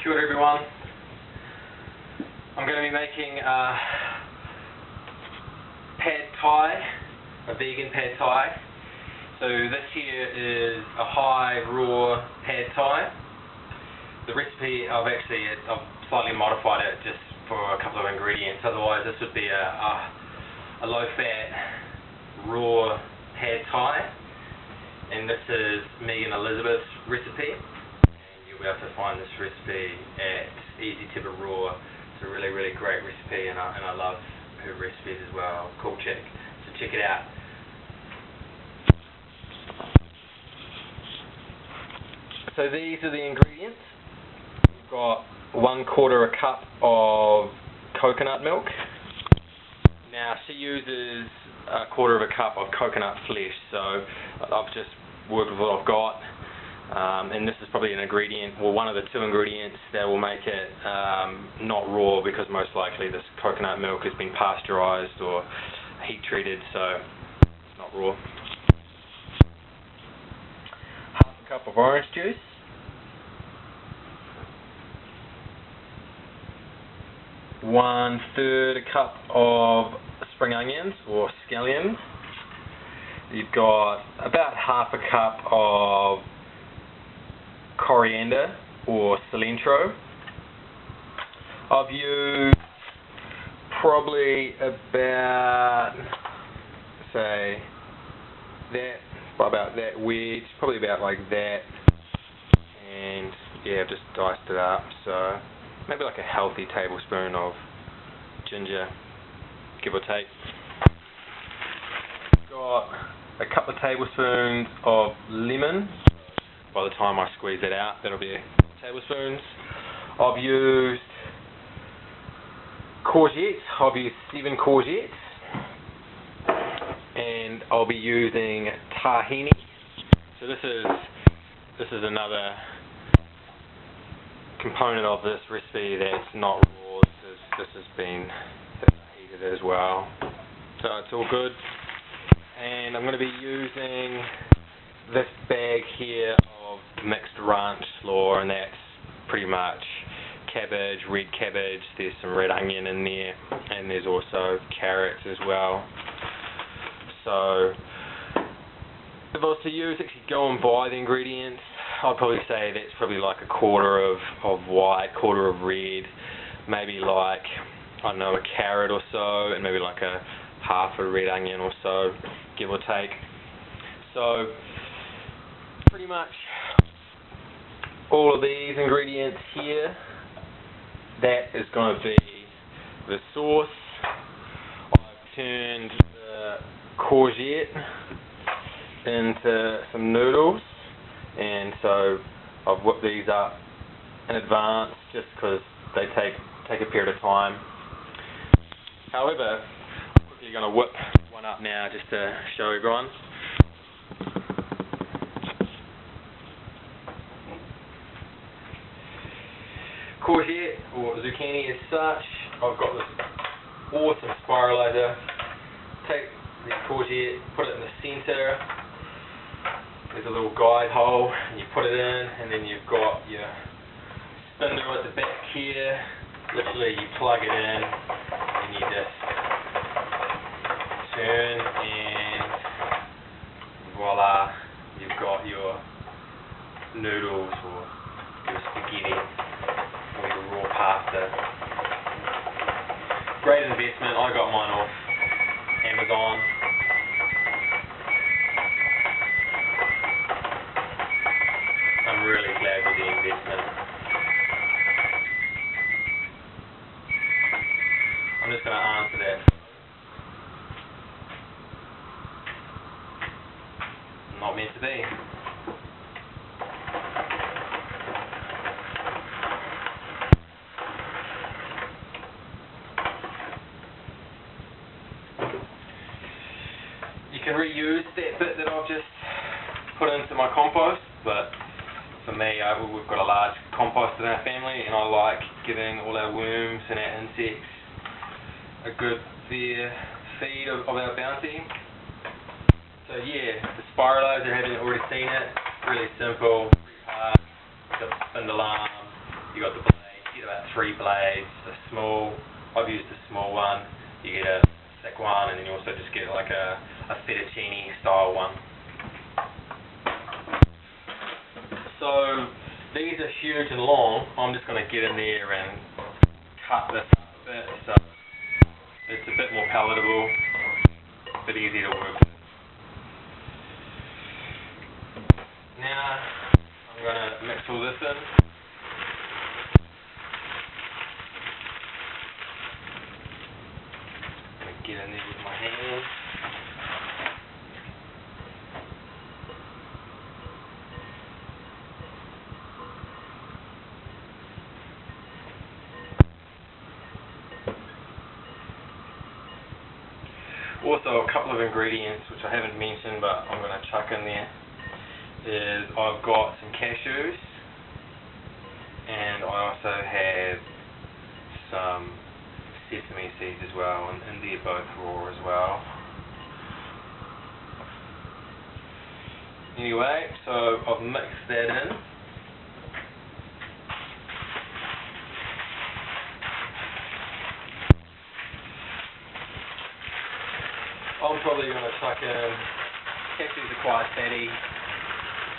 Kia ora everyone. I'm going to be making a pad thai, a vegan pad thai. So this here is a high raw pad thai. The recipe I've slightly modified it just for a couple of ingredients. Otherwise this would be a low fat raw pad thai. And this is Megan Elizabeth's recipe. You'll be able to find this recipe at Easy Tibber Raw. It's a really, really great recipe, and I love her recipes as well. Cool chick, so check it out. So these are the ingredients. We've got 1/4 cup of coconut milk. Now she uses 1/4 cup of coconut flesh, so I've just worked with what I've got. And this is probably an ingredient, or one of the 2 ingredients that will make it not raw, because most likely this coconut milk has been pasteurized or heat treated, so it's not raw. 1/2 cup of orange juice. 1/3 cup of spring onions or scallions. You've got about 1/2 cup of coriander or cilantro. I've used probably about, say, about that wedge, probably about like that, and yeah, I've just diced it up, so maybe like a healthy tablespoon of ginger, give or take. Got a couple of tablespoons of lemon. By the time I squeeze it out, that'll be a couple of tablespoons. I've used courgettes. I've used 7 courgettes, and I'll be using tahini. So this is another component of this recipe that's not raw. This has been heated as well, so it's all good. And I'm going to be using this bag here of mixed ranch slaw, and that's pretty much cabbage, red cabbage, there's some red onion in there, and there's also carrots as well. So if I was to actually go and buy the ingredients, I'd probably say that's probably like 1/4 of white, 1/4 of red, maybe like, I don't know, a carrot or so, and maybe like a 1/2 a red onion or so, give or take. So pretty much all of these ingredients here, that is going to be the sauce. I've turned the courgette into some noodles, and so I've whipped these up in advance just because they take a period of time. However, I'm quickly going to whip one up now just to show everyone. Courgette or zucchini as such, I've got this awesome spiralizer. Take the courgette, put it in the center. There's a little guide hole, and you put it in, and then you've got your spindle at the back here. Literally you plug it in and you just turn, and voila, you've got your noodles or your spaghetti or your raw pasta. Great investment. I got mine off Amazon. I'm really glad with the investment. I'm just going to answer that. Not meant to be. You can reuse that bit that I've just put into my compost, but for me, we've got a large compost in our family, and I like giving all our worms and our insects a good fair feed of our bounty. So yeah, the spiralizer, haven't already seen it, really simple, the spindle arm, You got the blades, you get about 3 blades, I've used a small one, you get a thick one, and then you also just get like a fettuccine style one. So these are huge and long. I'm just going to get in there and cut this up a bit so it's a bit more palatable, a bit easier to work with. Now I'm going to mix all this in. I'm going to get in there with my hands. Also, a couple of ingredients which I haven't mentioned but I'm going to chuck in there is I've got some cashews, and I also have some sesame seeds as well, and they're both raw as well. Anyway, so I've mixed that in. I'm probably going to chuck in, cashews are quite fatty,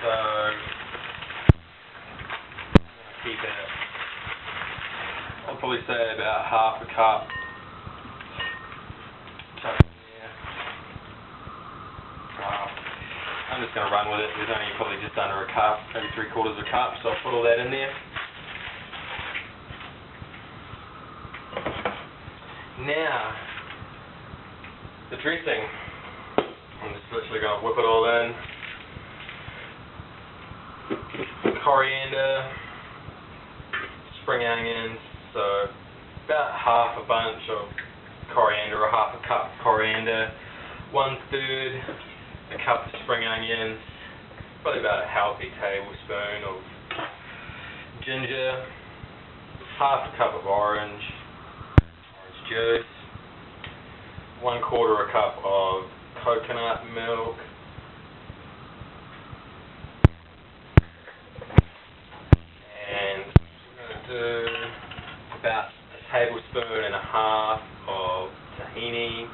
so I'm going to keep it, I'll probably say about half a cup. Chuck in there. I'm just going to run with it. There's only probably just under a cup, maybe 3/4 a cup, so I'll put all that in there. Now, the dressing. I'm just literally going to whip it all in. Coriander, spring onions, so about half a bunch of coriander or half a cup coriander, 1/3 a cup of spring onions, probably about a healthy tablespoon of ginger, half a cup of orange juice, 1/4 a cup of coconut milk, and we're going to do about a tablespoon and a half of tahini,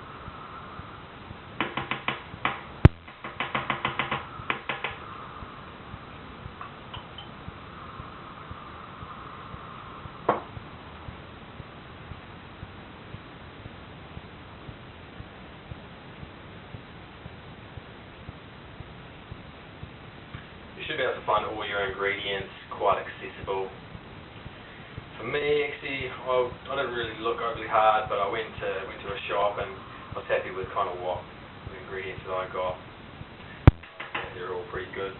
you should be able to find all your ingredients quite accessible. For me, actually, I didn't really look overly hard, but I went to a shop and I was happy with kind of what the ingredients that I got. They're all pretty good.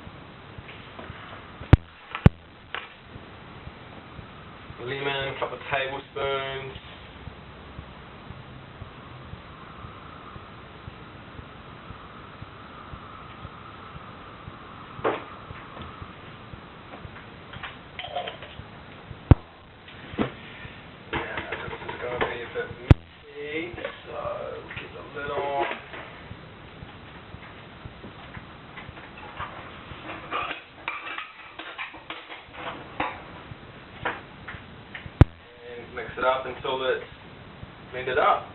Lemon, a couple of tablespoons. Mix it up until it's blended up.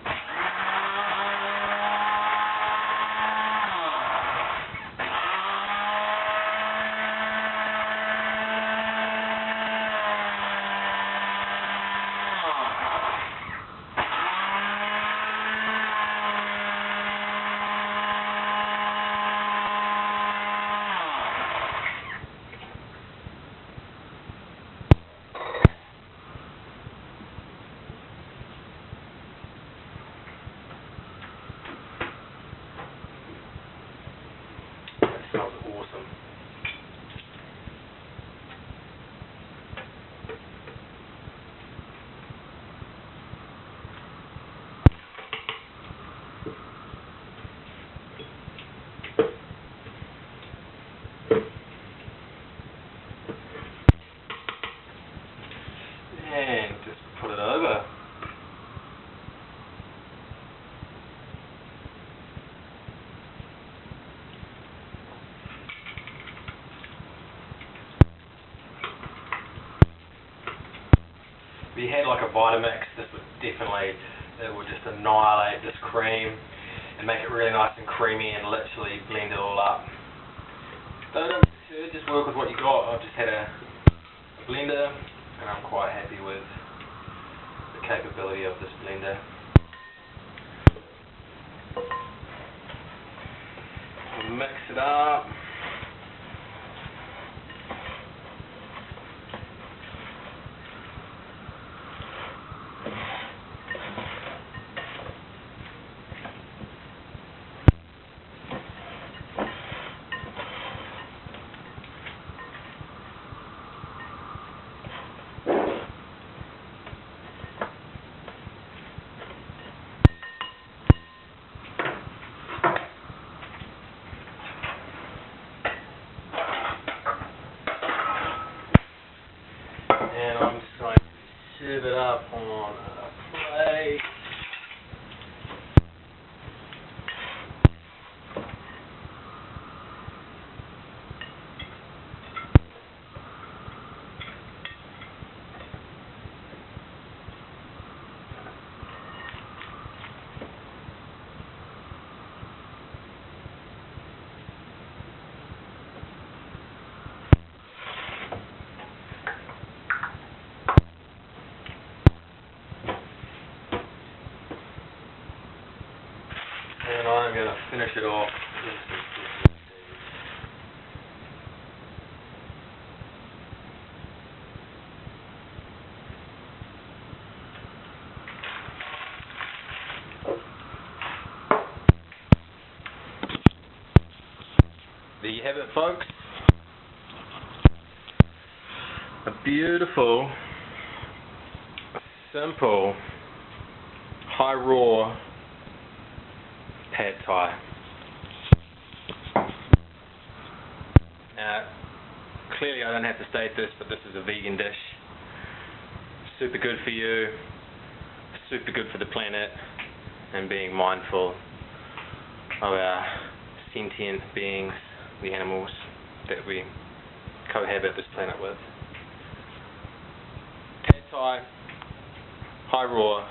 Smells awesome. And just put it over. If you had like a Vitamix, this would definitely, it would just annihilate this cream and make it really nice and creamy and literally blend it all up. Don't overdo it, just work with what you got. I've just had a blender and I'm quite happy with the capability of this blender. We'll mix it up. And I'm just going to serve it up on a plate. And I'm going to finish it off with some seeds. There you have it, folks. A beautiful, simple, high raw pad thai. Now, clearly I don't have to state this, but this is a vegan dish. Super good for you, super good for the planet, and being mindful of our sentient beings, the animals that we cohabit this planet with. Pad thai, high raw.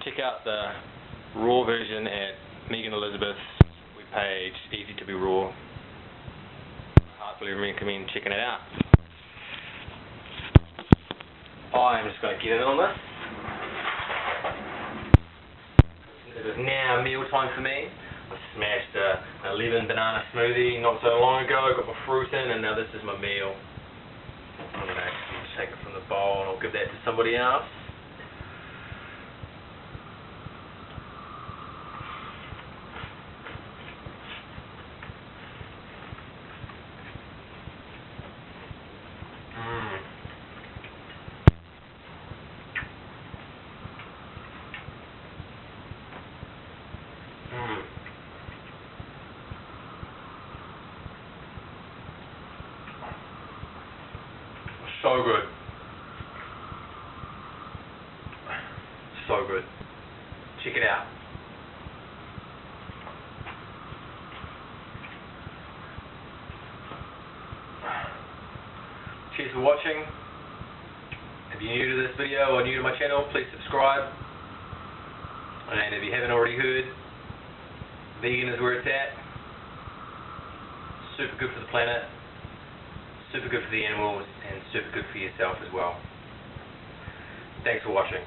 Check out the raw version at Megan Elizabeth's page, easy to be raw. Heartfully recommend checking it out. I'm just going to get in on this. It is now meal time for me. I smashed a 11 banana smoothie not so long ago, got my fruit in, and now this is my meal. I'm going to actually take it from the bowl and I'll give that to somebody else. So good. So good. Check it out. Cheers for watching. If you're new to this video or new to my channel, please subscribe. And if you haven't already heard, vegan is where it's at. Super good for the planet, super good for the animals, and super good for yourself as well. Thanks for watching.